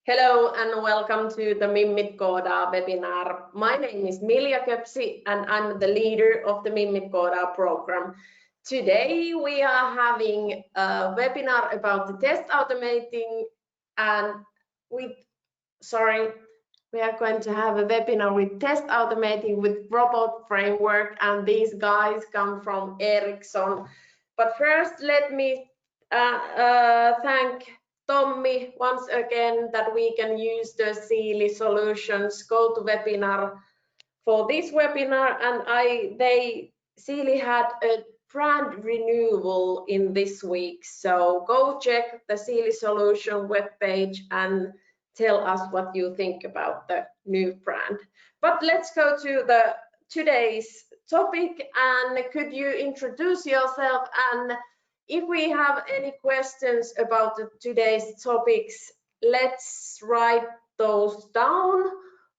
Hello and welcome to the Mimmit Koodaa webinar. My name is Milja Köpsi and I'm the leader of the Mimmit Koodaa program. Today we are having a webinar about the test automating and we are going to have a webinar with test automating with robot framework, and these guys come from Ericsson. But first let me thank Tommy once again that we can use the Seely Solutions GoToWebinar for this webinar, and Seely had a brand renewal in this week, so go check the Seely Solution webpage and tell us what you think about the new brand. But let's go to today's topic, and could you introduce yourself, and if we have any questions about today's topics, let's write those down.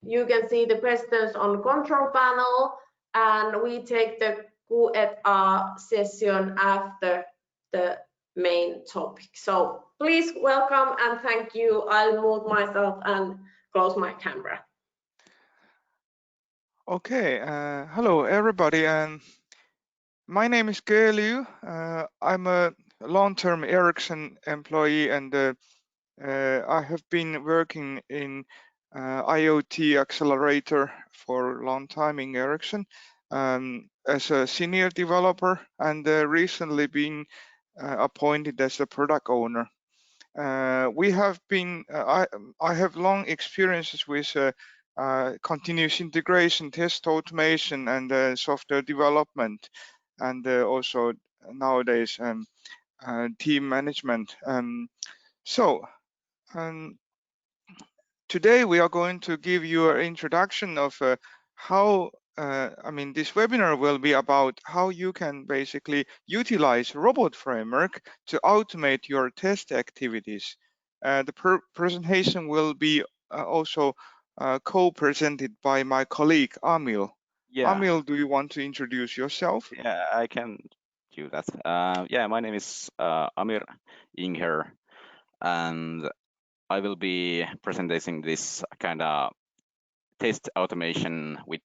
You can see the questions on control panel, and we take the Q&A session after the main topic. So please welcome and thank you. I'll mute myself and close my camera. Okay, hello everybody. My name is Ge Liu. I'm a long-term Ericsson employee, and I have been working in IoT accelerator for a long time in Ericsson as a senior developer, and recently been appointed as a product owner. We have been, I have long experiences with continuous integration, test automation, and software development, and also nowadays team management. Today we are going to give you an introduction of how, this webinar will be about how you can basically utilize robot framework to automate your test activities. The presentation will be also co-presented by my colleague Amir. Yeah. Amir, do you want to introduce yourself? Yeah, I can do that. Yeah, my name is Amir here, and I will be presenting this kind of test automation with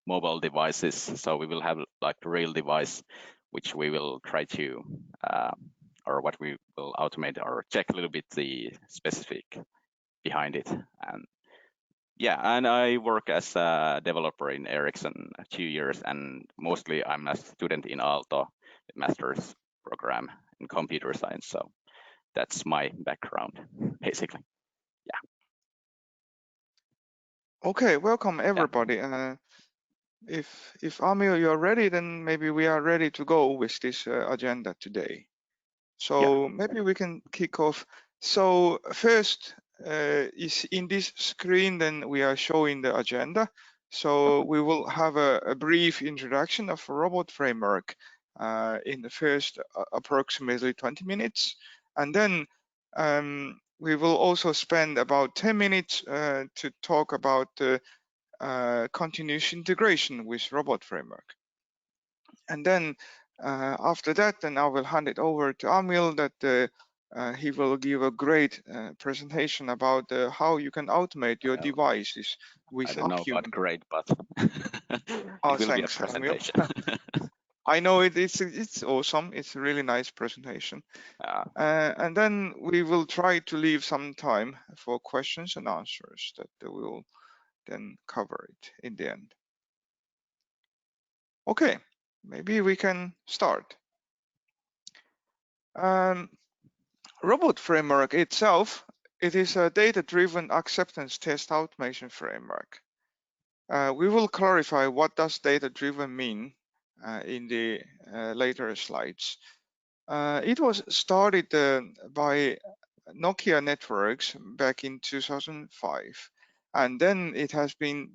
mobile devices. So we will have like a real device, which we will try to, or what we will automate or check a little bit the specific behind it. And yeah, and I work as a developer in Ericsson 2 years, and mostly I'm a student in Aalto master's program in computer science. So that's my background, basically. Yeah. Okay, welcome everybody. Yeah. If Amir, you're ready, then maybe we are ready to go with this agenda today. So maybe we can kick off. So first is in this screen, then we are showing the agenda. So we will have a brief introduction of a robot framework in the first approximately 20 minutes. And then we will also spend about 10 minutes to talk about the continuous integration with robot framework. And then after that, then I will hand it over to Amir that he will give a great presentation about how you can automate your devices with Appium. I don't know about great, but oh, it will thanks, be a presentation. I know it's awesome. It's a really nice presentation. And then we will try to leave some time for questions and answers that we will then cover it in the end. Okay, maybe we can start. Robot framework itself, it is a data-driven acceptance test automation framework. We will clarify what does data-driven mean in the later slides. It was started by Nokia Networks back in 2005, and then it has been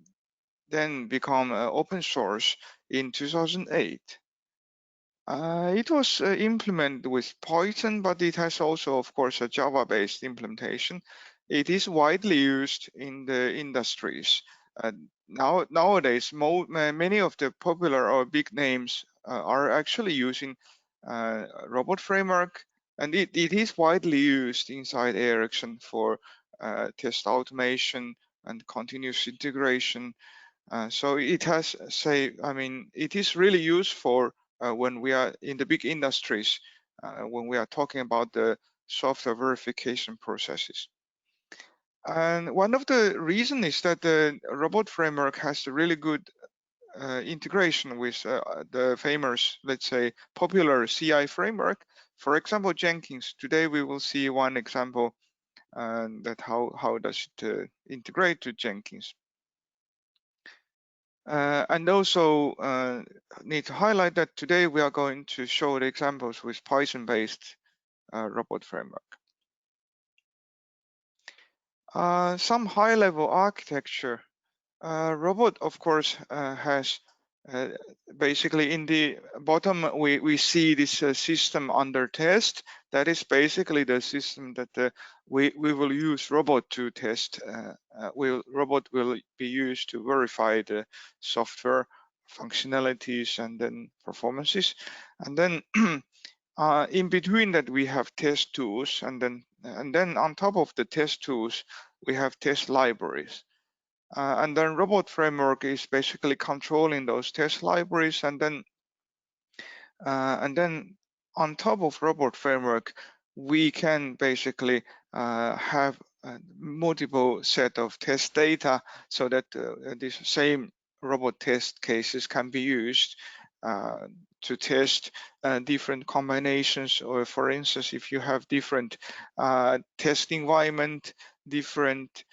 become open source in 2008. It was implemented with Python, but it has also, of course, a Java-based implementation. It is widely used in the industries. Nowadays, many of the popular or big names are actually using robot framework, and it is widely used inside Ericsson for test automation and continuous integration. So it has, it is really useful when we are in the big industries, when we are talking about the software verification processes. And one of the reasons is that the robot framework has a really good integration with the famous, let's say, popular CI framework. For example, Jenkins. Today we will see one example that how does it integrate to Jenkins. And also need to highlight that today we are going to show the examples with Python-based robot framework. Some high-level architecture. Robot, of course, has basically in the bottom we see this system under test. That is basically the system that we will use robot to test. Robot will be used to verify the software functionalities and then performances. And then in between that we have test tools, and then on top of the test tools we have test libraries. And then robot framework is basically controlling those test libraries, and then on top of robot framework we can basically have multiple set of test data, so that these same robot test cases can be used to test different combinations, or for instance, if you have different test environment, different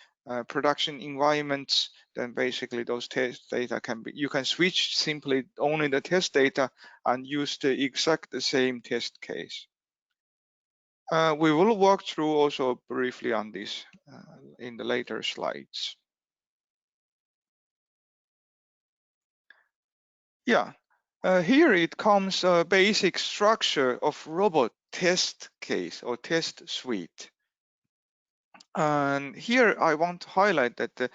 production environments, then basically those test data can be, you can switch simply only the test data and use the exact same test case. We will walk through also briefly on this in the later slides. Yeah, here it comes a basic structure of robot test case or test suite. And here I want to highlight that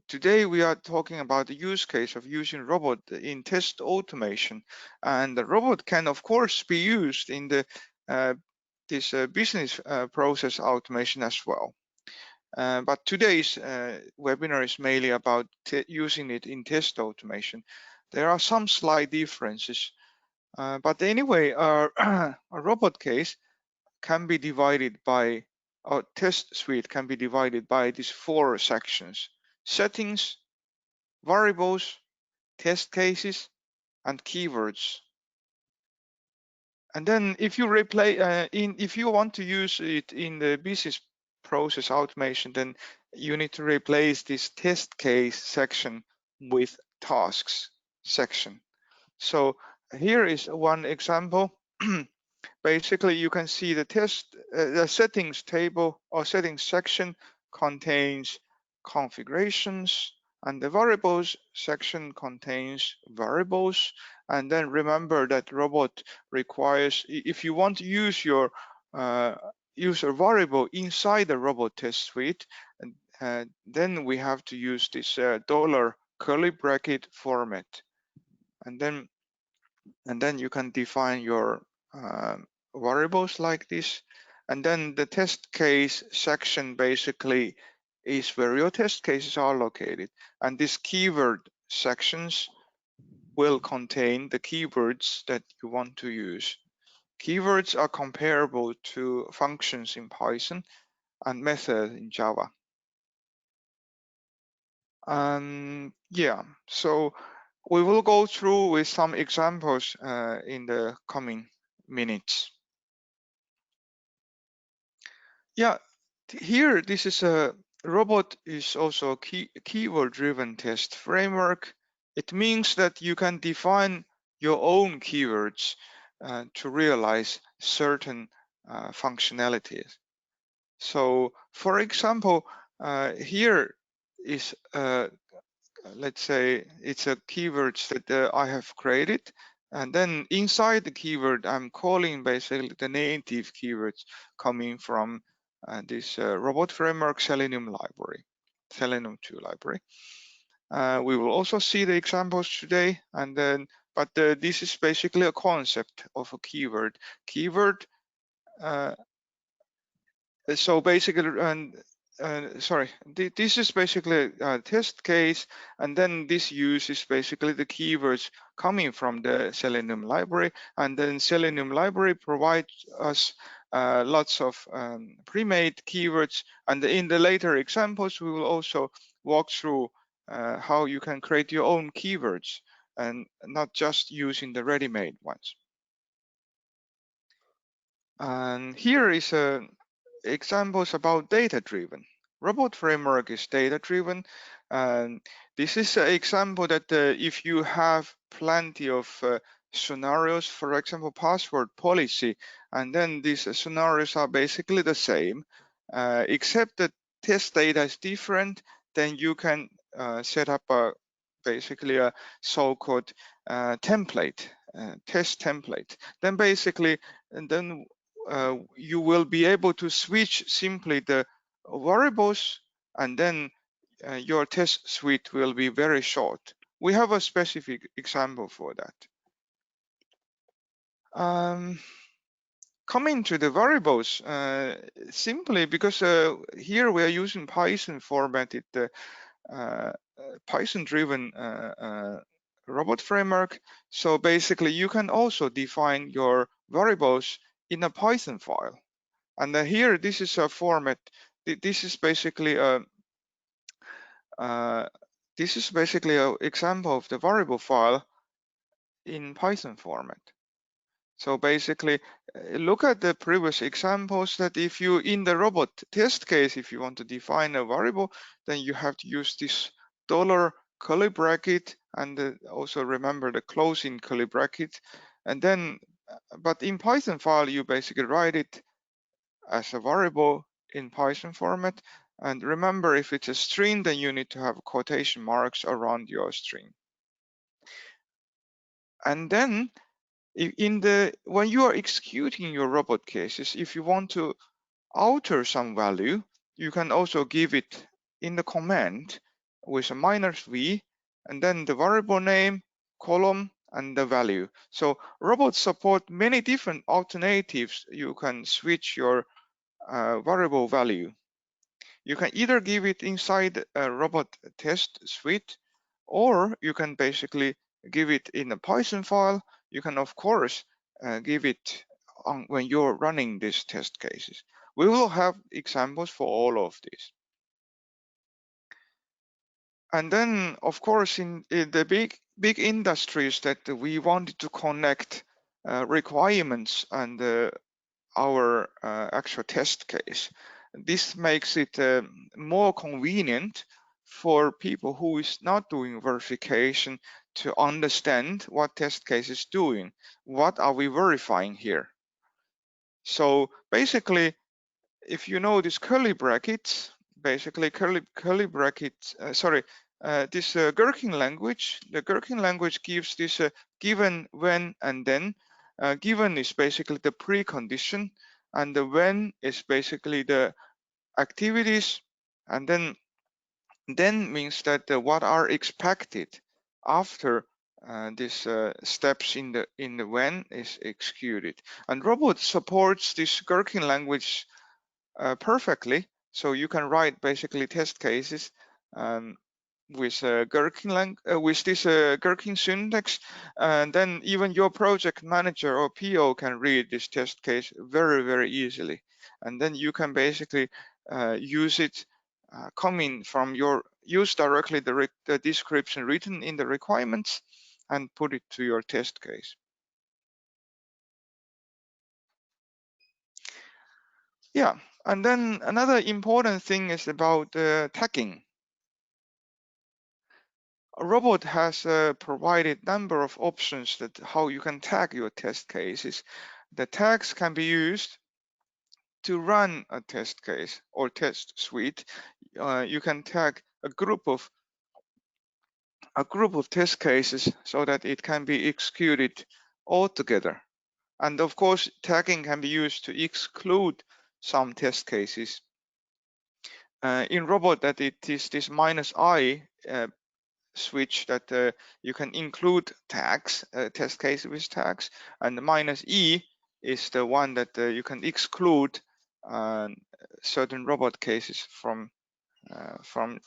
today we are talking about the use case of using robot in test automation, and the robot can of course be used in the this business process automation as well. But today's webinar is mainly about using it in test automation. There are some slight differences, but anyway, a robot case can be divided by, our test suite can be divided by these 4 sections: settings, variables, test cases, and keywords. And then if you if you want to use it in the business process automation, then you need to replace this test case section with tasks section. So here is one example. Basically, you can see the settings table or settings section contains configurations, and the variables section contains variables. And then remember that robot requires, if you want to use your user variable inside the robot test suite, then we have to use this dollar curly bracket format. And then you can define your variables like this. And then the test case section basically is where your test cases are located. And these keyword sections will contain the keywords that you want to use. Keywords are comparable to functions in Python and methods in Java. Yeah, so we will go through with some examples in the coming minutes. Yeah, here this is a robot is also a keyword-driven test framework. It means that you can define your own keywords to realize certain functionalities. So, for example, here is let's say it's a keywords that I have created, and then inside the keyword I'm calling basically the native keywords coming from this robot framework Selenium library, Selenium 2 library. We will also see the examples today, and then but this is basically a concept of a keyword. So basically, sorry, this is basically a test case, and then this uses basically the keywords coming from the Selenium library, and then Selenium library provides us lots of pre-made keywords, and in the later examples we will also walk through how you can create your own keywords and not just using the ready-made ones. And here is examples about data-driven. Robot framework is data-driven, and this is an example that if you have plenty of scenarios, for example, password policy, and then these scenarios are basically the same, except that test data is different, then you can set up basically a so-called template, test template. Then basically, and then you will be able to switch simply the variables, and then your test suite will be very short. We have a specific example for that. Coming to the variables, simply because here we are using Python formatted Python-driven robot framework. So basically, you can also define your variables in a Python file. And here, this is a format. This is basically an example of the variable file in Python format. So basically, look at the previous examples that if you in the robot test case, if you want to define a variable, then you have to use this $curly bracket, and also remember the closing curly bracket. And then, but in Python file, you basically write it as a variable in Python format. And remember, if it's a string, then you need to have quotation marks around your string. And then when you are executing your robot cases, if you want to alter some value, you can also give it in the command with a -v, and then the variable name, column, and the value. So robots support many different alternatives. You can switch your variable value. You can either give it inside a robot test suite, or you can basically give it in a Python file. You can, of course, give it when you're running these test cases. We will have examples for all of these. And then, of course, in the big industries that we wanted to connect requirements and our actual test case, this makes it more convenient for people who is not doing verification to understand what test case is doing. What are we verifying here? So basically, if you know these curly brackets, basically curly brackets, this Gherkin language, the Gherkin language gives this given, when, and then. Given is basically the precondition, and the when is basically the activities, and then means that what are expected after these steps in the when is executed. And robot supports this Gherkin language perfectly, so you can write basically test cases with this Gherkin syntax, and then even your project manager or PO can read this test case very easily, and then you can basically use it use directly the description written in the requirements and put it to your test case. Yeah, and then another important thing is about tagging. Robot has provided number of options that how you can tag your test cases. The tags can be used to run a test case or test suite. You can tag a group of test cases so that it can be executed all together. And of course, tagging can be used to exclude some test cases. In robot, that it is this -i switch that you can include tags, test case with tags, and the -e is the one that you can exclude certain robot cases from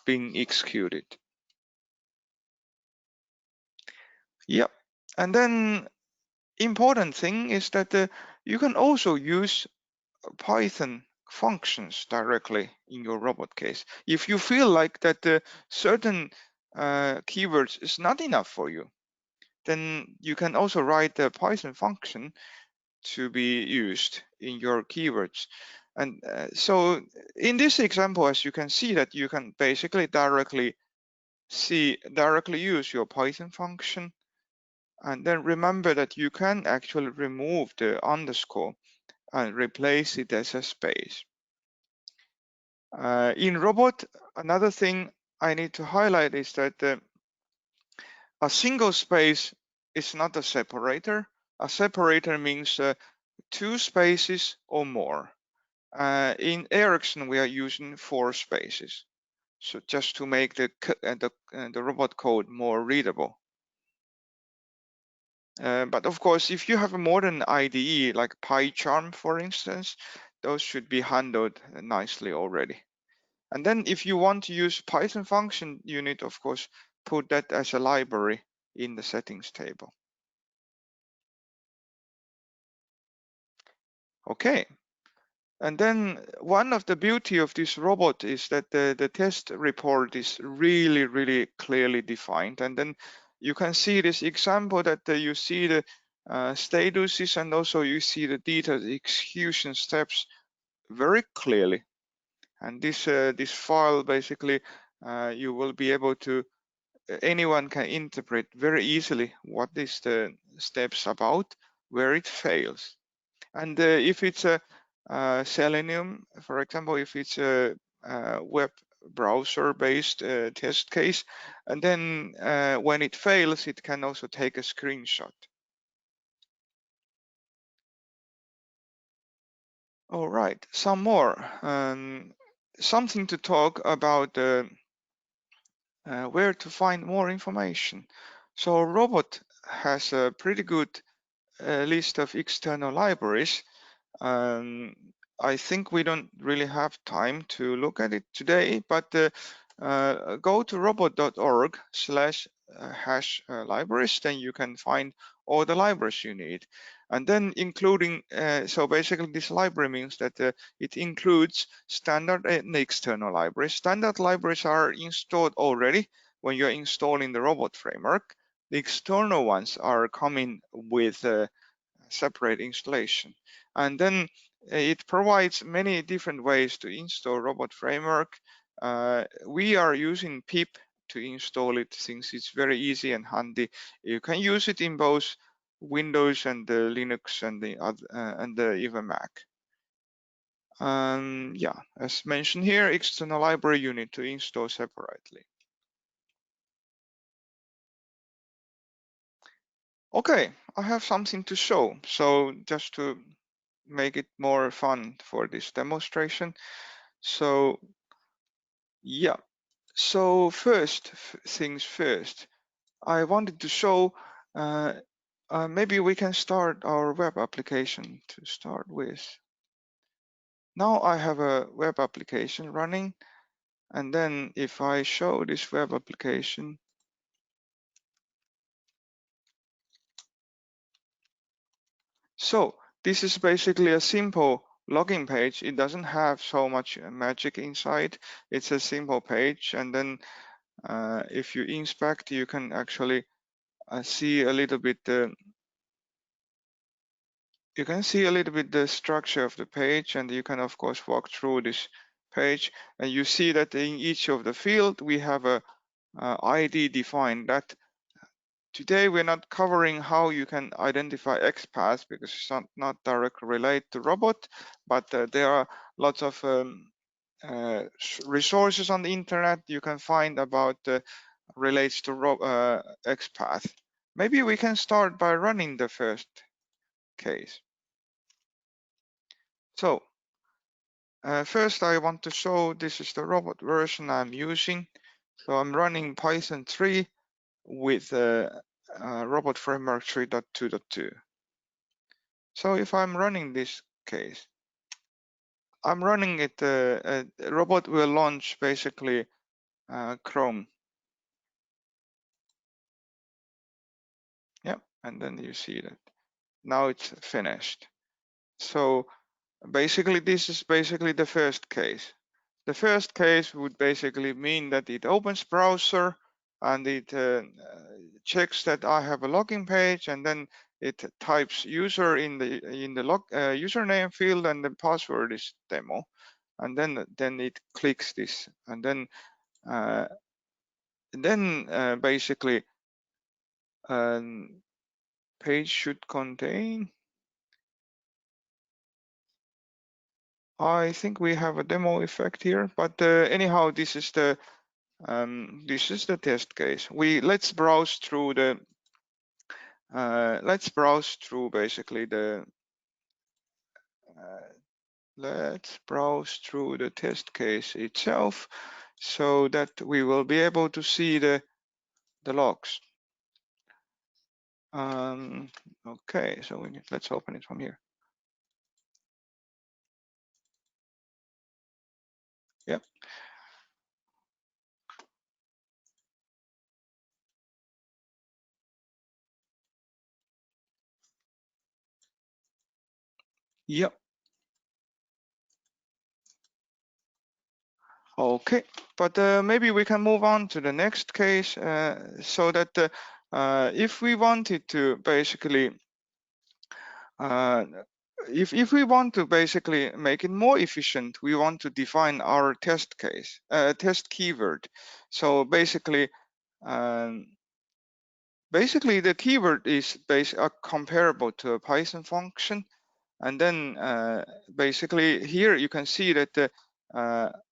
being executed. Yep. And then important thing is that you can also use Python functions directly in your robot case. If you feel like that certain keywords is not enough for you, then you can also write a Python function to be used in your keywords. And so in this example, as you can see, that you can basically directly use your Python function. And then remember that you can actually remove the underscore and replace it as a space. In robot, another thing I need to highlight is that a single space is not a separator. A separator means 2 spaces or more. In Ericsson, we are using 4 spaces. So just to make the robot code more readable. But of course, if you have a modern IDE like PyCharm, for instance, those should be handled nicely already. And then if you want to use Python function, you need, of course, put that as a library in the settings table. Okay. And then one of the beauty of this robot is that the test report is really, really clearly defined. And then you can see this example that you see the statuses, and also you see the detailed execution steps very clearly. And this file basically you will be able to, anyone can interpret very easily what is the steps about, where it fails. And if it's a Selenium, for example, if it's a web browser-based test case, and then when it fails, it can also take a screenshot. All right, some more. Something to talk about where to find more information. So Robot has a pretty good list of external libraries. I think we don't really have time to look at it today, but go to robot.org/libraries, then you can find all the libraries you need. And then including, so basically this library means that it includes standard and external libraries. Standard libraries are installed already when you're installing the robot framework. The external ones are coming with separate installation. And then it provides many different ways to install robot framework. We are using pip to install it since it's very easy and handy. You can use it in both Windows and the Linux and the even Mac. Yeah, as mentioned here, external library you need to install separately. Okay, I have something to show. So just to make it more fun for this demonstration. So yeah, so first things first, I wanted to show maybe we can start our web application to start with. Now I have a web application running, and then if I show this web application, so this is basically a simple login page. It doesn't have so much magic inside. It's a simple page, and then if you inspect, you can actually see a little bit you can see a little bit the structure of the page, and you can of course walk through this page, and you see that in each of the field we have a ID defined. That today we're not covering how you can identify XPath because it's not directly related to robot, but there are lots of resources on the internet you can find about relates to XPath. Maybe we can start by running the first case. So first I want to show this is the robot version I'm using. So I'm running Python 3 with robot framework 3.2.2. So if I'm running this case, I'm running it. Robot will launch basically Chrome. Yeah, and then you see that now it's finished. So basically, this is basically the first case. The first case would basically mean that it opens browser and it checks that I have a login page, and then it types user in the username field, and the password is demo, and then it clicks this, and then basically page should contain. I think we have a demo effect here, but anyhow, this is the test case. Let's browse through the basically the let's browse through the test case itself, so that we will be able to see the logs. Okay, so let's open it from here. Yep. Yep. Okay, but maybe we can move on to the next case, so that if we wanted to basically if we want to basically make it more efficient, we want to define our test case, test keyword. So basically the keyword is comparable to a Python function. And then basically here you can see that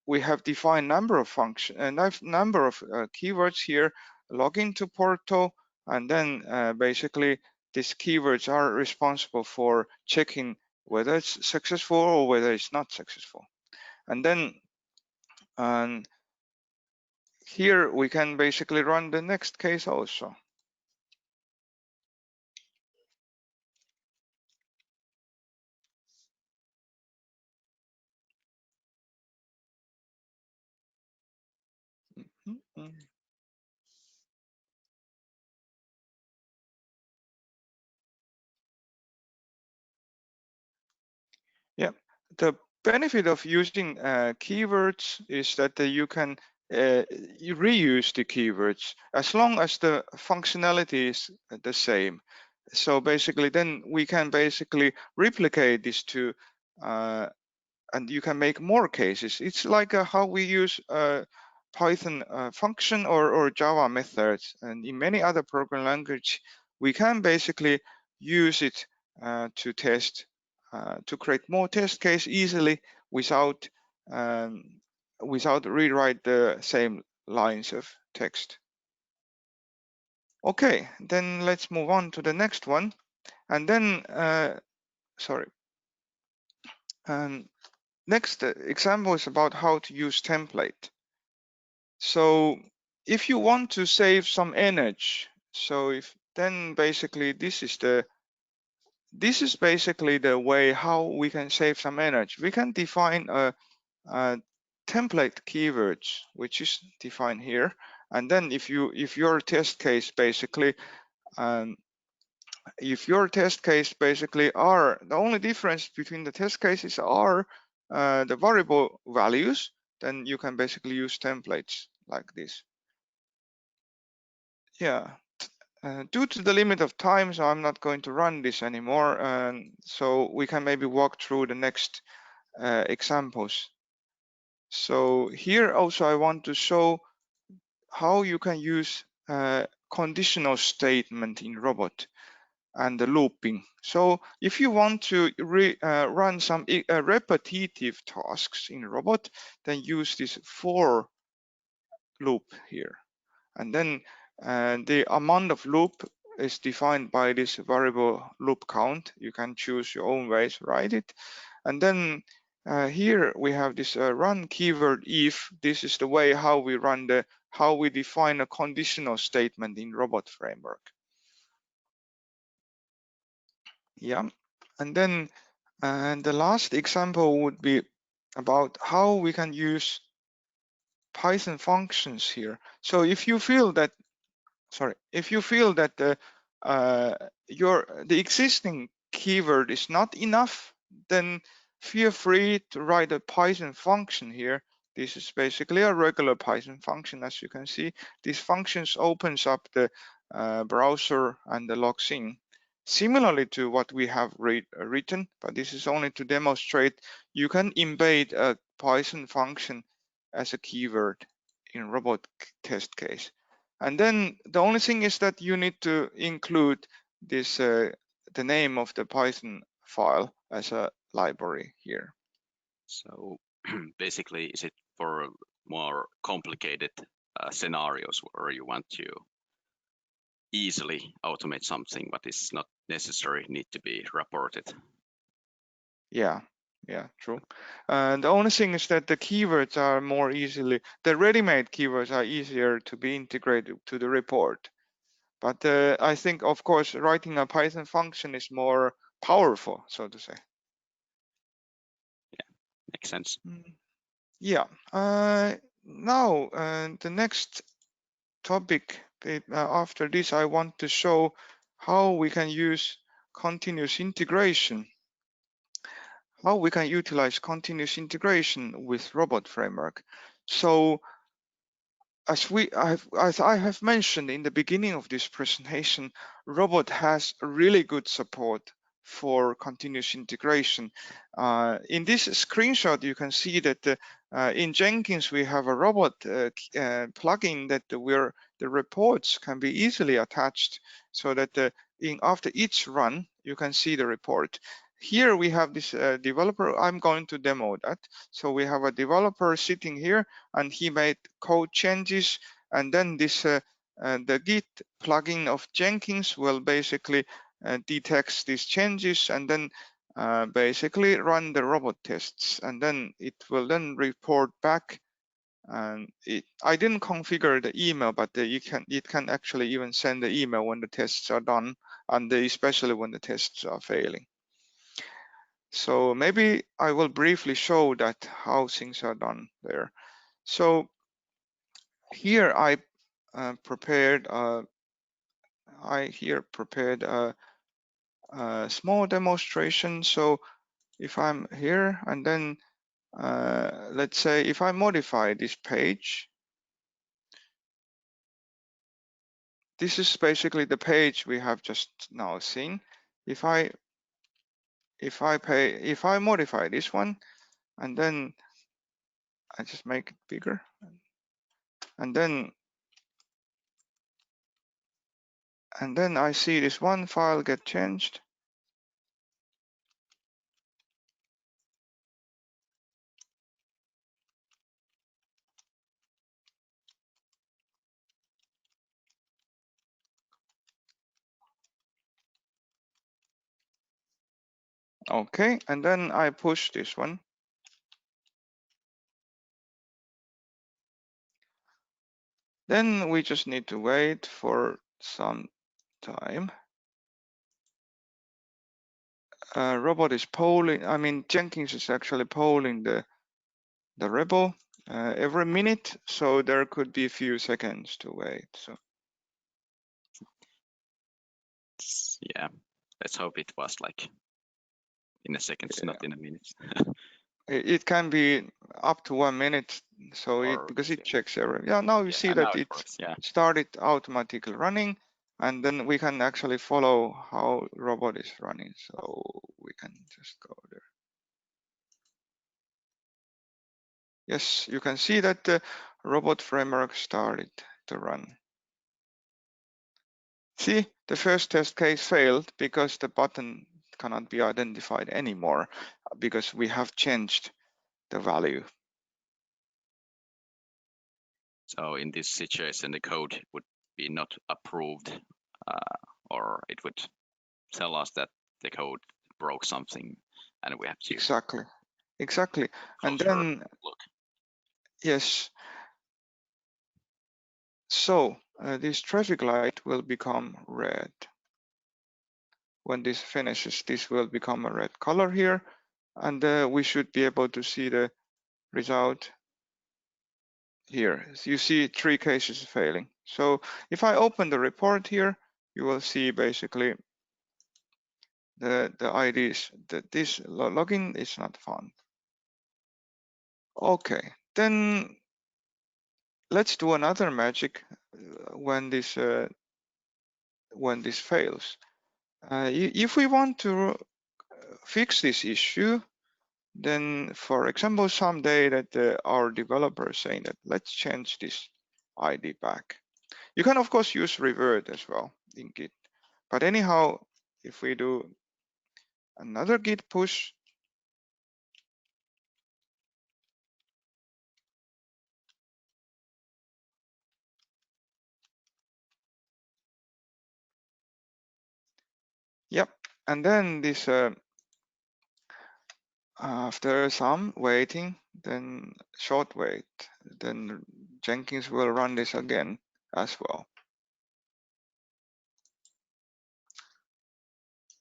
we have defined number of keywords here, login to portal, and then basically these keywords are responsible for checking whether it's successful or whether it's not successful. And then here we can basically run the next case also. Yeah, the benefit of using keywords is that you can you reuse the keywords as long as the functionality is the same. So basically, then we can basically replicate this to, and you can make more cases. It's like how we use Python function or Java methods, and in many other programming language, we can basically use it to test, to create more test case easily without rewrite the same lines of text. Okay, then let's move on to the next one, and then sorry. Next example is about how to use template. So if you want to save some energy, then basically this is basically the way how we can save some energy. We can define a template keywords, which is defined here, and then if your test case basically are the only difference between the test cases are the variable values, then you can basically use templates like this. Yeah, due to the limit of time, so I'm not going to run this anymore. So we can maybe walk through the next examples. So here also I want to show how you can use conditional statement in robot and the looping. So if you want to run some repetitive tasks in robot, then use this for loop here. And then the amount of loop is defined by this variable loop count. You can choose your own ways to write it. And then here we have this run keyword if. This is the way how we define a conditional statement in robot framework. Yeah, and then the last example would be about how we can use Python functions here. So if you feel that, the existing keyword is not enough, then feel free to write a Python function here. This is basically a regular Python function. As you can see, these functions opens up the browser and the logs in, similarly to what we have written, but this is only to demonstrate you can embed a Python function as a keyword in robot test case. And then the only thing is that you need to include this the name of the Python file as a library here. So basically, is it for more complicated scenarios where you want to easily automate something but is not necessary need to be reported? Yeah, true. The only thing is that the keywords are more easily, the ready-made keywords are easier to be integrated to the report. But I think, of course, writing a Python function is more powerful, so to say. Yeah, makes sense. Yeah. Now, the next topic after this, I want to show how we can use continuous integration, how we can utilize continuous integration with robot framework. So as I have mentioned in the beginning of this presentation, robot has really good support for continuous integration. In this screenshot, you can see that in Jenkins, we have a robot plugin that the reports can be easily attached so that after each run, you can see the report. Here we have this developer. I'm going to demo that. So we have a developer sitting here, and he made code changes, and then this the Git plugin of Jenkins will basically detects these changes and then basically run the robot tests, and then it will then report back. And I didn't configure the email, but it can actually even send the email when the tests are done, and especially when the tests are failing. So maybe I will briefly show that how things are done there. So here I prepared a small demonstration. So if I'm here and then let's say if I modify this page, this is basically the page we have just now seen. If I modify this one and then I just make it bigger, and then I see this one file get changed. Okay, and then I push this one. Then we just need to wait for some time. Robot is polling, Jenkins is actually polling the repo every minute, so there could be a few seconds to wait. So yeah, let's hope it was like in a second, not in a minute. it can be up to 1 minute, so because it checks every. Yeah, now you see that it started automatically running, and then we can actually follow how robot is running. So we can just go there. Yes, you can see that the robot framework started to run. See, the first test case failed because the button cannot be identified anymore because we have changed the value. So in this situation, the code would be not approved, or it would tell us that the code broke something, and we have to exactly. And then look. Yes. So this traffic light will become red. When this finishes, this will become a red color here, and we should be able to see the result here. So you see 3 cases failing. So if I open the report here, you will see basically the IDs that this login is not found. Okay, then let's do another magic when this fails. If we want to fix this issue, then for example, someday that our developer is saying that let's change this ID back. You can of course use revert as well in Git, but anyhow, if we do another Git push, yep, and then this after some waiting, then short wait, then Jenkins will run this again as well,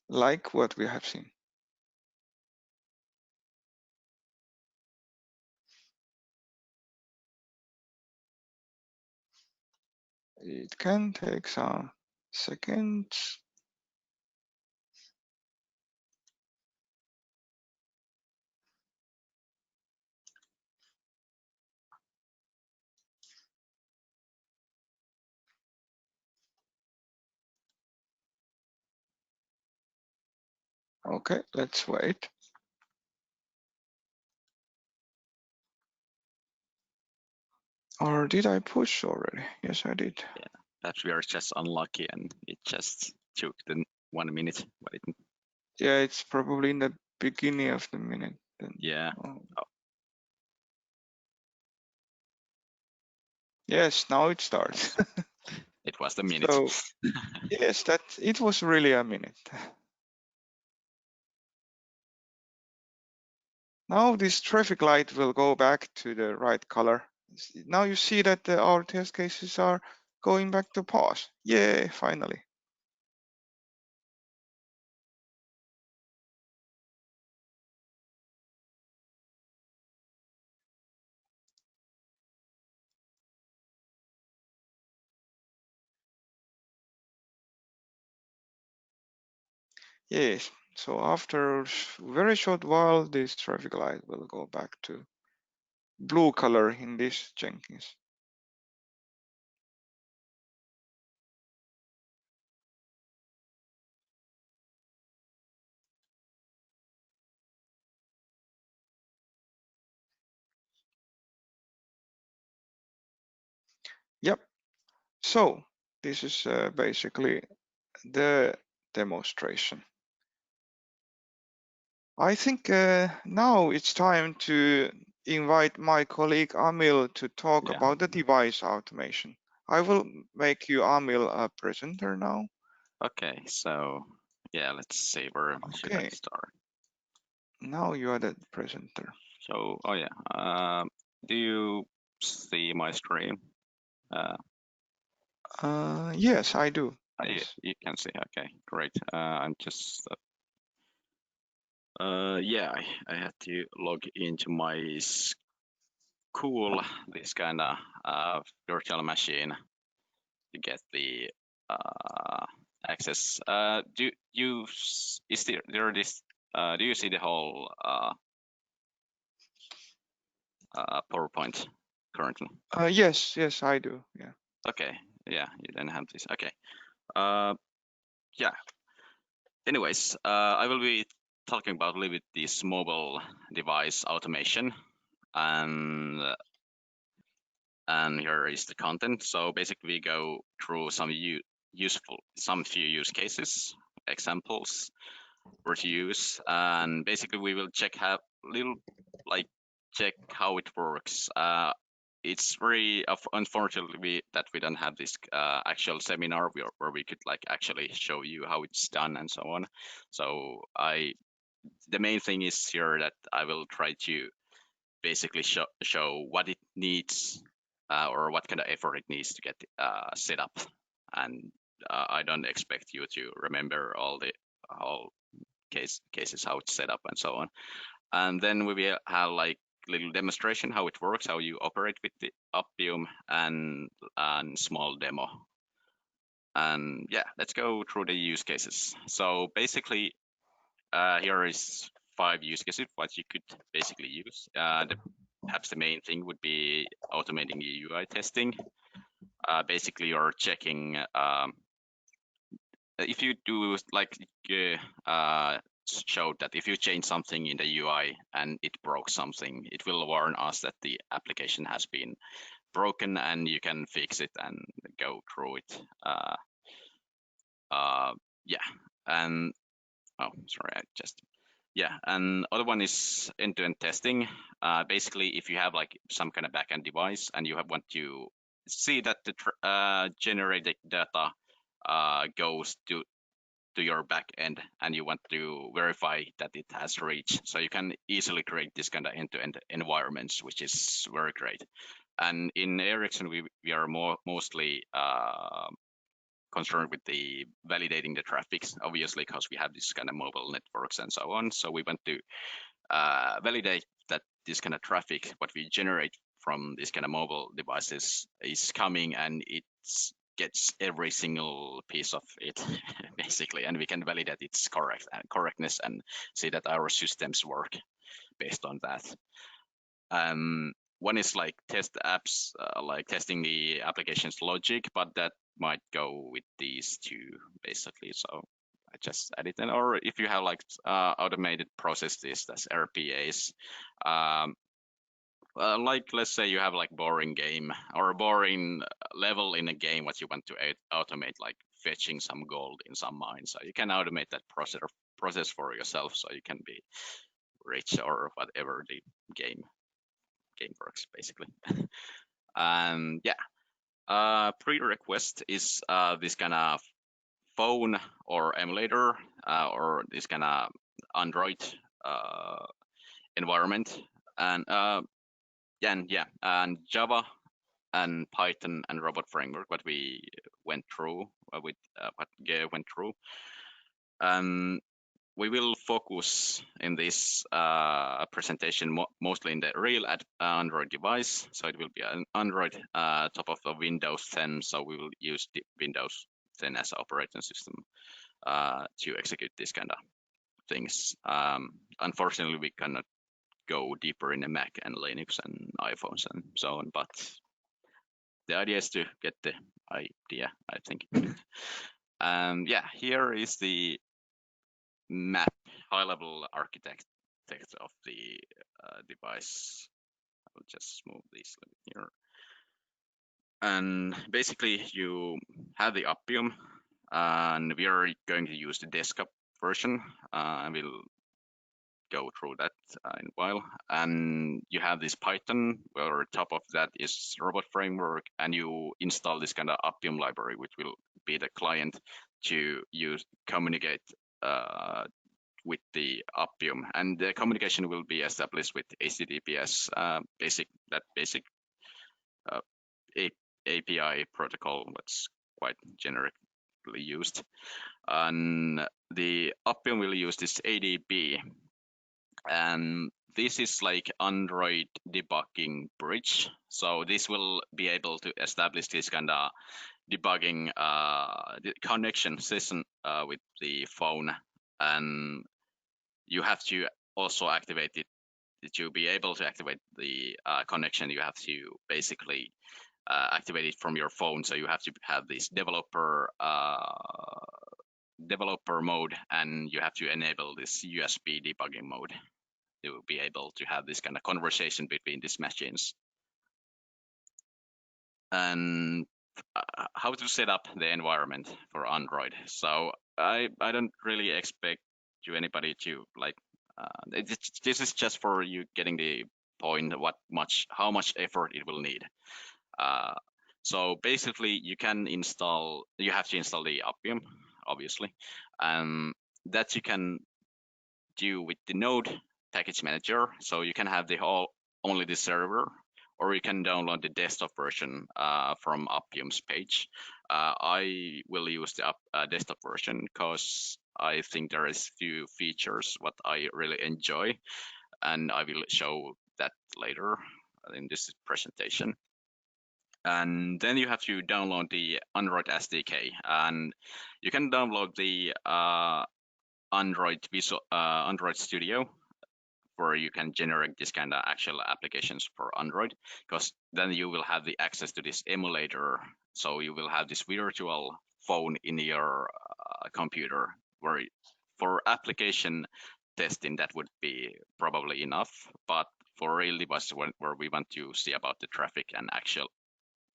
like what we have seen. It can take some seconds. Okay, let's wait. Or did I push already? Yes, I did. Yeah, perhaps we are just unlucky and it just took the 1 minute, but it, Yeah, it's probably in the beginning of the minute. Then. yeah. Oh. Oh. Yes, now it starts. It was the minute. So yes, that it was really a minute. Now this traffic light will go back to the right color. Now you see that our test cases are going back to pause. Yay, finally. Yes, so after a very short while, this traffic light will go back to blue color in this Jenkins. Yep, so this is basically the demonstration. I think now it's time to invite my colleague Amir to talk about the device automation. I will make you, Amir, a presenter now. Okay, so yeah, let's see, where should I start? Now you are the presenter. So, oh yeah, do you see my screen? Yes, I do. Yes. You can see, okay, great. I'm just, yeah, I had to log into my school, this kind of virtual machine to get the access. Do you is there this? Do you see the whole PowerPoint currently? Yes, I do. Yeah. Okay. Yeah, you then have this. Okay. Yeah. Anyways, I will be talking about a little bit this mobile device automation, and here is the content. So basically, we go through some few use cases, examples, where to use, and basically we will check how it works. It's very unfortunately that we don't have this actual seminar where we could actually show you how it's done and so on. So the main thing is here that I will try to basically show what it needs or what kind of effort it needs to get set up, and I don't expect you to remember all cases how it's set up and so on. And then we will have little demonstration how it works, how you operate with the Appium, and small demo. And yeah, let's go through the use cases. So basically, here is 5 use cases what you could basically use. Perhaps the main thing would be automating the UI testing. Basically, you're checking if you do like showed that if you change something in the UI and it broke something, it will warn us that the application has been broken and you can fix it and go through it. Yeah, and oh, sorry, and other one is end-to-end testing. Basically, if you have like some kind of backend device and you want to see that the generated data goes to your backend and you want to verify that it has reached, so you can easily create this kind of end-to-end environments, which is very great. And in Ericsson, we are mostly concerned with the validating the traffic, obviously, because we have this kind of mobile networks and so on. So we want to validate that this kind of traffic, what we generate from these kind of mobile devices, is coming and it gets every single piece of it, basically, and we can validate its correctness and see that our systems work based on that. One is like test apps, like testing the application's logic, but that might go with these two, basically. So I just added them. Or if you have like automated processes, that's RPAs. Like let's say you have like boring game or a boring level in a game what you want to automate, like fetching some gold in some mine. So you can automate that process for yourself, so you can be rich or whatever the game works, basically. And yeah, Prerequest is this kind of phone or emulator or this kind of Android environment, and Java and Python and robot framework what we went through what Geir went through. We will focus in this presentation mostly in the real Android device. So it will be an Android top of the Windows 10. So we will use the Windows 10 as operating system to execute this kind of things. Unfortunately, we cannot go deeper in the Mac and Linux and iPhones and so on, but the idea is to get the idea, I think. Yeah, here is the map, high-level architect of the device. I will just move this here. And basically, you have the Appium, and we are going to use the desktop version. I will go through that in a while. And you have this Python, where top of that is robot framework, and you install this kind of Appium library, which will be the client to communicate with the Appium, and the communication will be established with HTTPS, basic API protocol that's quite generically used. And the Appium will use this ADB, and this is like Android debugging bridge. So this will be able to establish this kind of debugging connection session with the phone, and you have to also activate it. To be able to activate the connection, you have to basically activate it from your phone. So you have to have this developer mode, and you have to enable this USB debugging mode to be able to have this kind of conversation between these machines. And how to set up the environment for Android. So I don't really expect anybody to like. This is just for you getting the point how much effort it will need. So basically, you have to install the Appium, obviously, that you can do with the Node package manager. So you can have only the server, or you can download the desktop version from Appium's page. I will use the desktop version because I think there is few features what I really enjoy, and I will show that later in this presentation. And then you have to download the Android SDK, and you can download the Android Studio, where you can generate this kind of actual applications for Android, because then you will have the access to this emulator. So you will have this virtual phone in your computer, where for application testing that would be probably enough, but for real devices where we want to see about the traffic and actual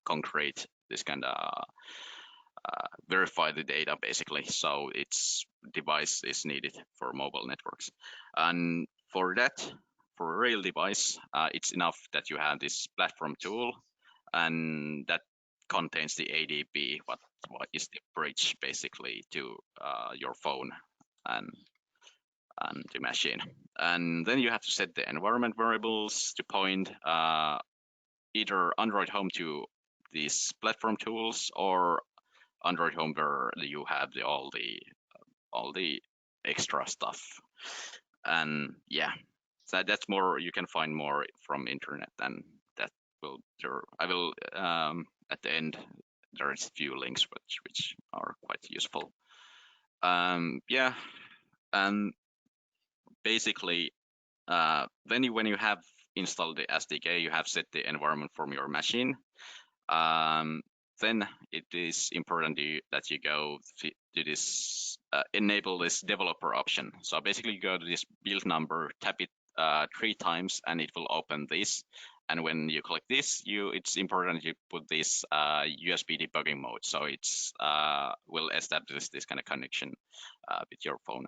concrete this kind of verify the data basically. So its device is needed for mobile networks, and for that, for a real device, it's enough that you have this platform tool, and that contains the ADB, what is the bridge basically to your phone and the machine. And then you have to set the environment variables to point either Android Home to these platform tools, or Android Home where you have all the extra stuff. And yeah, so that's more, you can find more from internet, and that will I will at the end there's a few links which are quite useful. Yeah, and basically when you have installed the SDK, you have set the environment from your machine. Then it is important that you go to this enable this developer option. So basically you go to this build number, tap it 3 times, and it will open this. And when you click this, it's important you put this USB debugging mode. So it's will establish this kind of connection with your phone.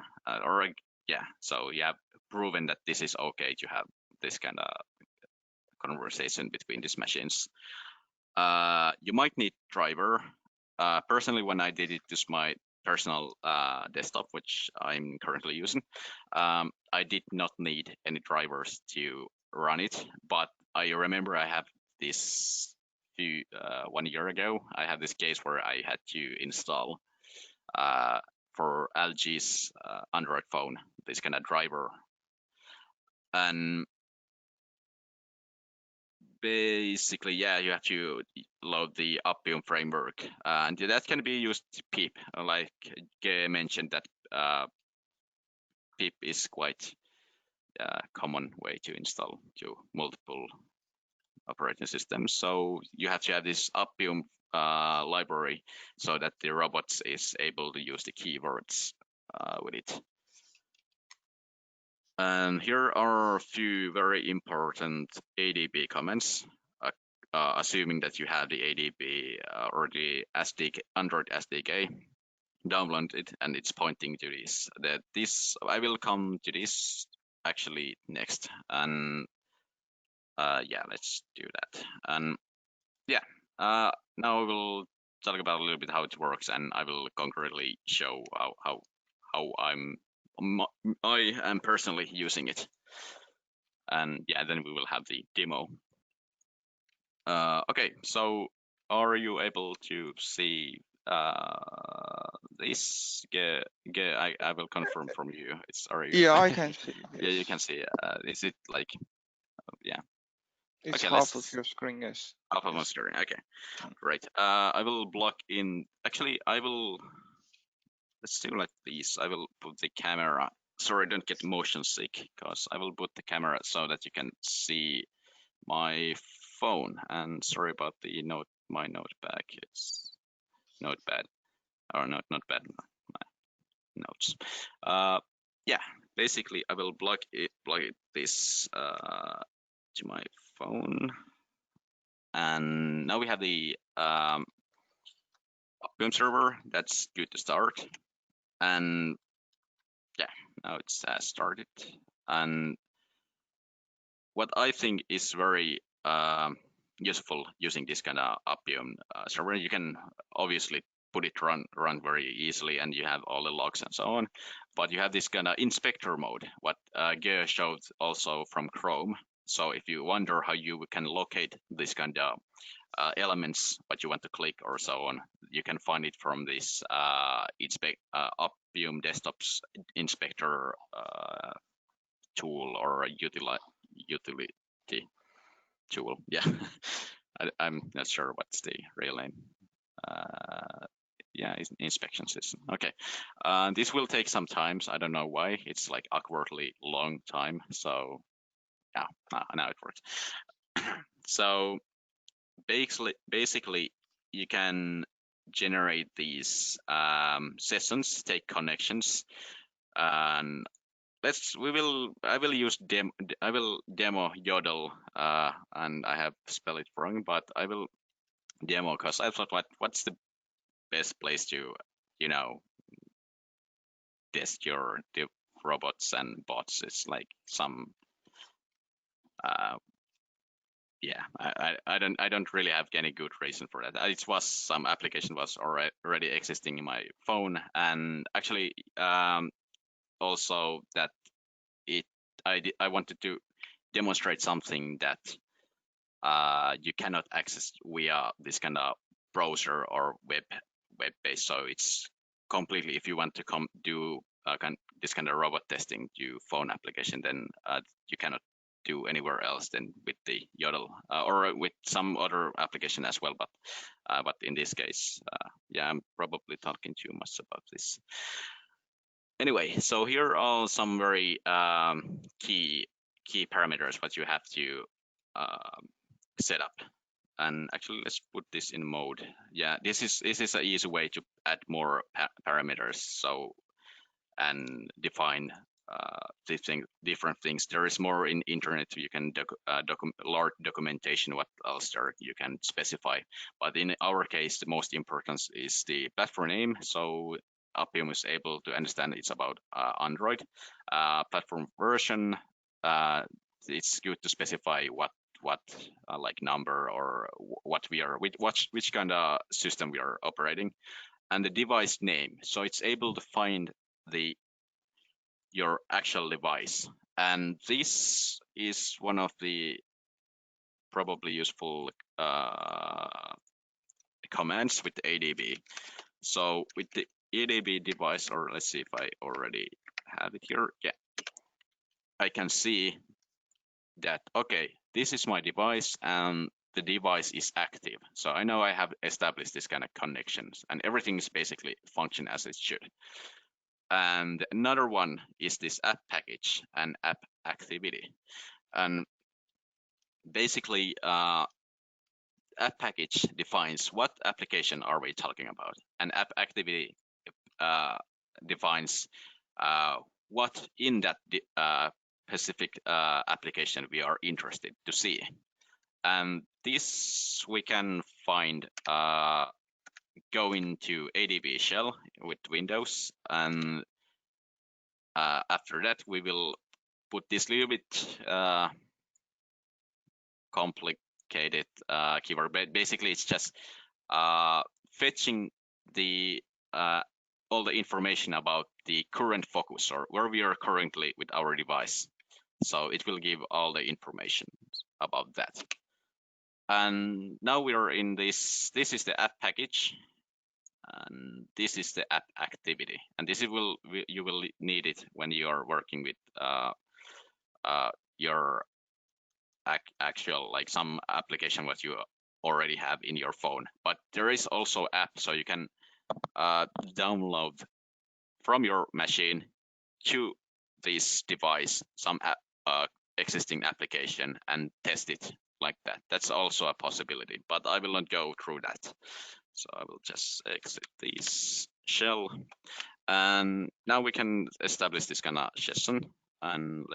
So you have proven that this is okay to have this kind of conversation between these machines. You might need driver. Personally, when I did it to my personal desktop, which I'm currently using, I did not need any drivers to run it. But I remember I have this 1 year ago, I had this case where I had to install for LG's Android phone this kind of driver. And basically, yeah, you have to load the Appium framework, and that can be used pip. Like Ge mentioned, that pip is quite a common way to install to multiple operating systems. So you have to have this Appium library so that the robot is able to use the keywords with it. And here are a few very important ADB comments, assuming that you have the ADB or the Android SDK downloaded, and it's pointing to this. I will come to this actually next, and yeah, let's do that. And yeah, now we'll talk about a little bit how it works, and I will concretely show how I am personally using it. And yeah, then we will have the demo. Okay, so are you able to see this? I will confirm from you. Yeah, I can see. Yes. Yeah, you can see. Is it like? Yeah. It's okay, half of your screen, yes. Half of my screen. Okay, great. I will block in. Actually, let's do like this. I will put the camera. Sorry, don't get motion sick, because I will put the camera so that you can see my phone. And sorry about the my notepad. It's notepad, or notepad, my notes. Yeah, basically I will plug this to my phone, and now we have the Appium server. That's good to start, and yeah, now it's started. And what I think is very useful using this kind of Appium server, you can obviously put it run very easily, and you have all the logs and so on. But you have this kind of inspector mode, what Ge showed also from Chrome. So if you wonder how you can locate this kind of elements, what you want to click or so on, you can find it from this Appium Desktops Inspector tool or utility security tool. Yeah, I'm not sure what's the real name. Yeah, it's inspection system. Okay, this will take some time. So I don't know why. It's like awkwardly long time. So yeah, now it works. So basically, you can generate these sessions, take connections, and I will demo Yodel, and I have spelled it wrong, but I will demo because I thought what's the best place to test the robots and bots. It's like some yeah, I don't really have any good reason for that. It was some application was already existing in my phone, and actually also that I wanted to demonstrate something that you cannot access via this kind of browser or web based. So it's completely, if you want to do this kind of robot testing to phone application, then you cannot do anywhere else than with the Yodel or with some other application as well. But in this case, yeah, I'm probably talking too much about this. Anyway, so here are some very key parameters what you have to set up. And actually, let's put this in mode. Yeah, this is an easy way to add more parameters. So and define different things. There is more in internet. You can large documentation. What else there you can specify. But in our case, the most important is the platform name. So Appium is able to understand it's about Android. Platform version. It's good to specify what like number or what we are which kind of system we are operating, and the device name. So it's able to find your actual device, and this is one of the probably useful commands with the ADB. So with the ADB device, or let's see if I already have it here. Yeah, I can see that, okay, this is my device and the device is active. So I know I have established this kind of connections and everything is basically function as it should. And another one is this app package and app activity. And basically, app package defines what application are we talking about, and app activity defines what in that specific application we are interested to see. And this we can find going to ADB shell with Windows, and after that we will put this little bit complicated keyword. But basically, it's just fetching the all the information about the current focus or where we are currently with our device. So it will give all the information about that. And now we are in this. This is the app package, and this is the app activity. And this you will need it when you are working with your actual, like some application what you already have in your phone. But there is also app, so you can download from your machine to this device some existing application and test it like that. That's also a possibility, but I will not go through that. So I will just exit this shell, and now we can establish this kind of session. And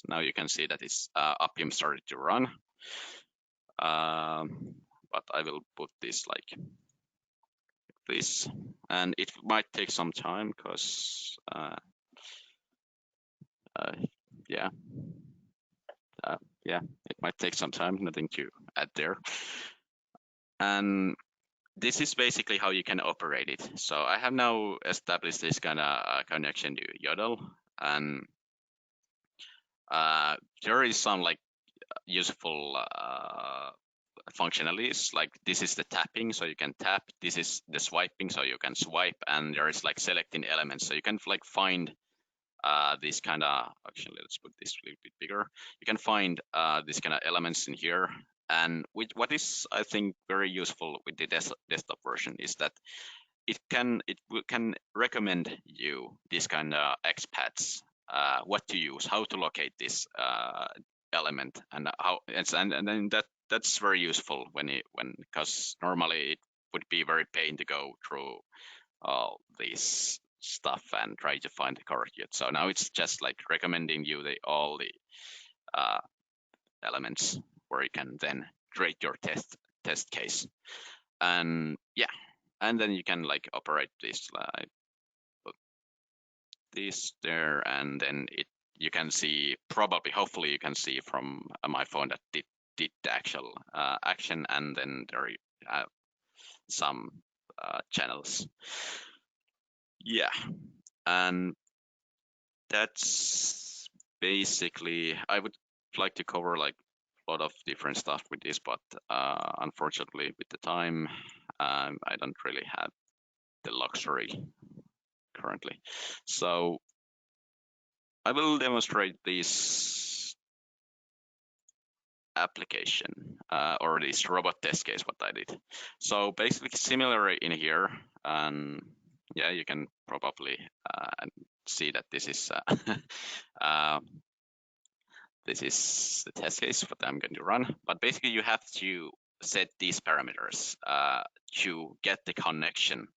now you can see that it's Appium started to run. But I will put this like this, and it might take some time because yeah, it might take some time. Nothing to add there. And this is basically how you can operate it. So I have now established this kind of connection to Yodel, and there is some like useful functionalities. Like this is the tapping, so you can tap. This is the swiping, so you can swipe, and there is like selecting elements, so you can like find this kind of, actually let's put this a little bit bigger. You can find these kind of elements in here. And what is, I think, very useful with the desktop version is that it can recommend you these kind of XPaths, what to use, how to locate this element, and how and then that's very useful because normally it would be very pain to go through all this stuff and try to find the correct yet. So now it's just like recommending you all the elements where you can then create your test case. And yeah, and then you can like operate this, like put this there, and then you can see, probably, hopefully you can see from my phone that did the actual action, and then there you have some channels. Yeah, and that's basically, I would like to cover like a lot of different stuff with this, but unfortunately with the time, I don't really have the luxury currently. So I will demonstrate this application or this robot test case, what I did. So basically similar in here, and yeah, you can probably see that this is this is the test case what I'm going to run. But basically you have to set these parameters to get the connection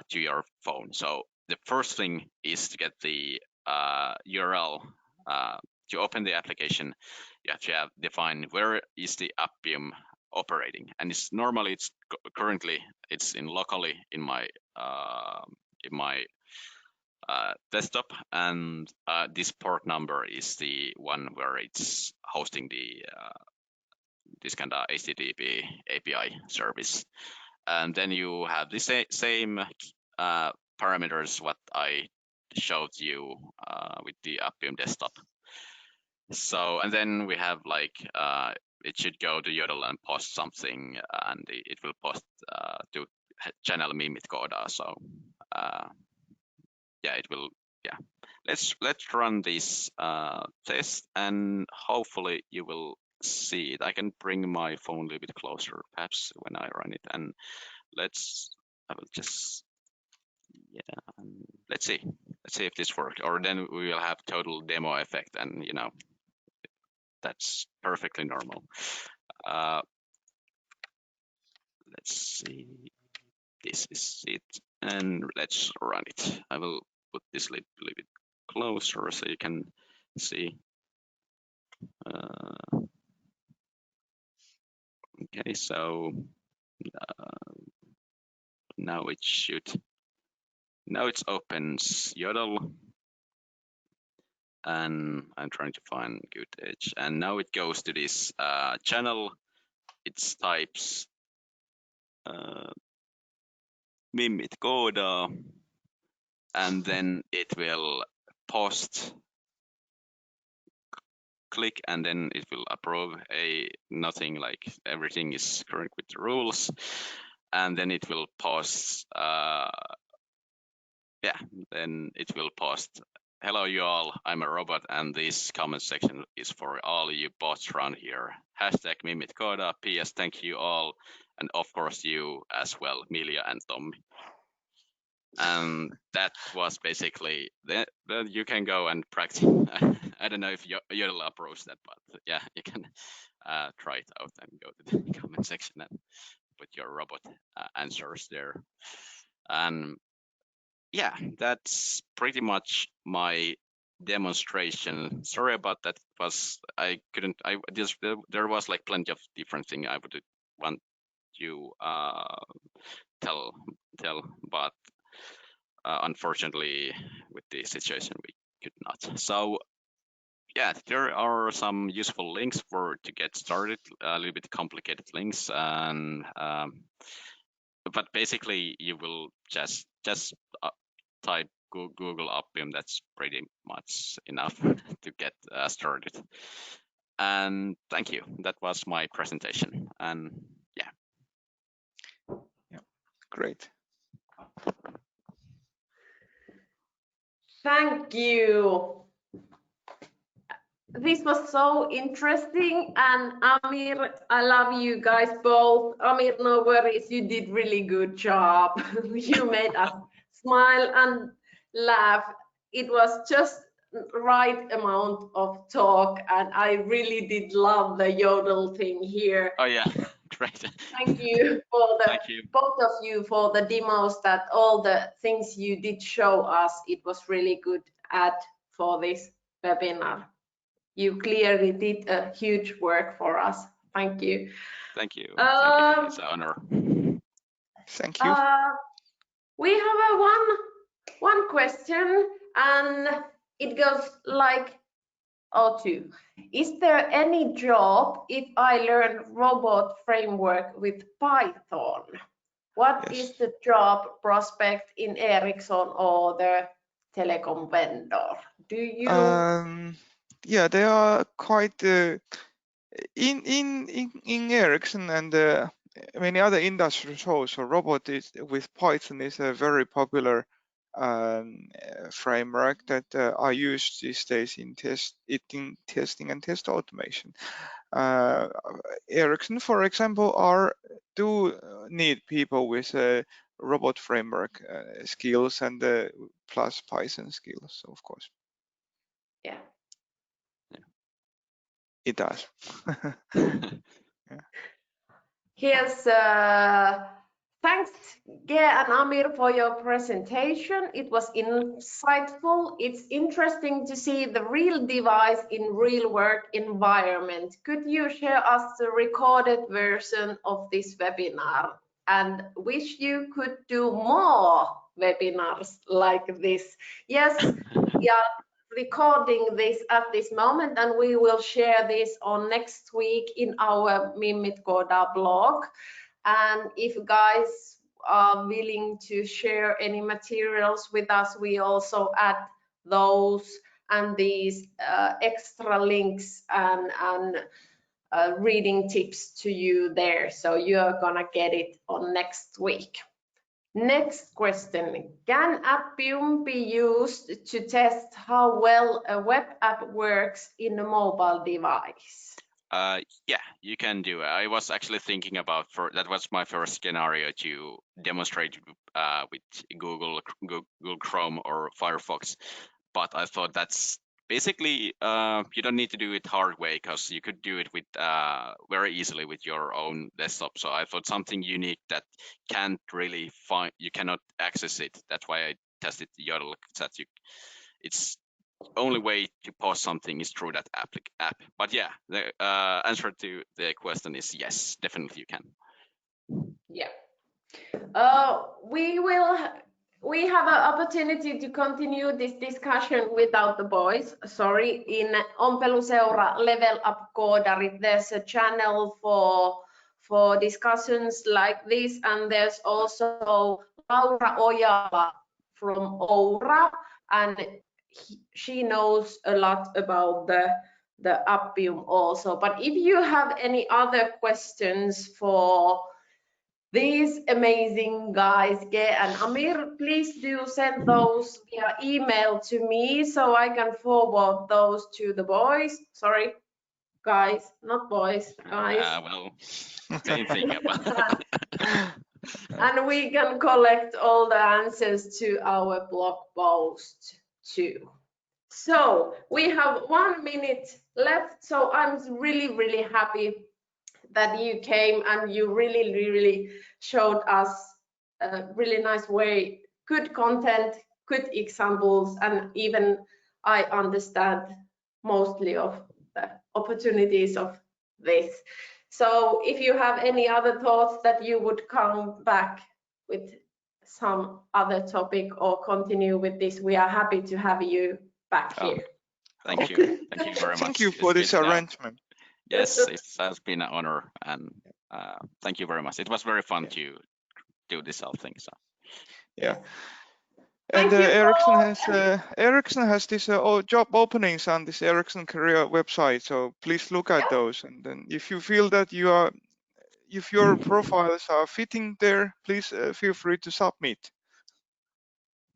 to your phone. So the first thing is to get the URL. To open the application, you have to define where is the Appium operating, and it's normally currently in locally in my desktop, and this port number is the one where it's hosting the this kind of HTTP API service. And then you have the same parameters what I showed you with the Appium desktop. So, and then we have like it should go to Yodel and post something, and it will post to channel Mimitkoda. So yeah, it will. Yeah, let's run this test, and hopefully you will see it. I can bring my phone a little bit closer, perhaps, when I run it, and I will just, yeah, let's see if this works, or then we will have total demo effect, and you know, that's perfectly normal. Let's see, this is it, and let's run it. I will put this a little bit closer so you can see. Okay, so now it opens Yodel, and I'm trying to find good edge, and now it goes to this channel. It types Mimitkoda, and then it will post, click, and then it will approve nothing, like everything is correct with the rules, and then it will post then it will post, hello you all, I'm a robot, and this comment section is for all you bots around here. Hashtag Mimitkoda, PS, thank you all, and of course you as well, Milia and Tommy. And that was basically that. You can go and practice. I don't know if you'll approach that, but yeah, you can try it out and go to the comment section and put your robot answers there. And yeah, that's pretty much my demonstration. Sorry about that. There was like plenty of different things I would want to tell, but unfortunately with the situation we could not. So yeah, there are some useful links to get started, a little bit complicated links, and but basically you will just type Google Appium. That's pretty much enough to get started. And thank you. That was my presentation. And great. Thank you. This was so interesting, and Amir, I love you guys both. Amir, no worries, you did really good job. You made us smile and laugh. It was just right amount of talk, and I really did love the yodel thing here. Oh yeah, great. Thank you for the Thank you. both of you for the demos, that all the things you did show us. It was really good add for this webinar. You clearly did a huge work for us. Thank you. Thank you. Thank you. It's an honor. Thank you. We have a one question, and it goes like, two. Is there any job if I learn robot framework with Python? What Yes. is the job prospect in Ericsson or the telecom vendor? Do you? Yeah, they are quite in Ericsson and many other industries also. Robot with Python is a very popular framework that are used these days in testing and test automation. Ericsson, for example, do need people with robot framework skills and plus Python skills, of course. Yeah. It does. Yeah. Here's thanks, Ge and Amir, for your presentation. It was insightful. It's interesting to see the real device in real work environment. Could you share us the recorded version of this webinar? And wish you could do more webinars like this. Yes, we are recording this at this moment, and we will share this on next week in our Mimit Koda blog. And if guys are willing to share any materials with us, we also add those and these extra links and reading tips to you there, so you're gonna get it on next week. Next question, can Appium be used to test how well a web app works in a mobile device? Yeah, you can do it. I was actually thinking about, that was my first scenario to demonstrate with Google Chrome or Firefox, but I thought that's basically you don't need to do it hard way, because you could do it with very easily with your own desktop. So I thought something unique that can't really you cannot access it. That's why I tested Yodel, that it's only way to pause something is through that app. But yeah, the answer to the question is yes, definitely you can. Yeah. We have an opportunity to continue this discussion without the boys. Sorry, in Ompeluseura Level Up Koodarit, there's a channel for discussions like this, and there's also Laura Ojala from Oura, and she knows a lot about the Appium also. But if you have any other questions for these amazing guys, Ge and Amir, please do send those via email to me so I can forward those to the boys. Sorry, guys, not boys, guys. Well, same thing. And we can collect all the answers to our blog post too. So we have 1 minute left, so I'm really happy that you came and you really showed us a really nice way, good content, good examples, and even I understand mostly of the opportunities of this. So if you have any other thoughts that you would come back with some other topic or continue with this, we are happy to have you back here. Thank you. Thank you very much. Thank you for this arrangement. Yes, it has been an honor, and thank you very much. It was very fun to do this whole thing. So yeah. And Ericsson has this job openings on this Ericsson career website, so please look at those. And then if you feel that if your profiles are fitting there, please feel free to submit.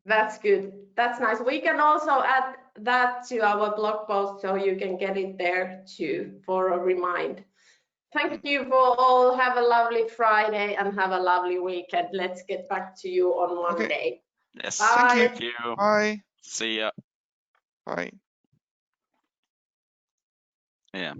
That's good. That's nice. We can also add that to our blog post so you can get it there too for a reminder. Thank you for all. Have a lovely Friday and have a lovely weekend. Let's get back to you on Monday. Okay. Yes. Bye. Thank you. Bye. See ya. Bye. Yeah.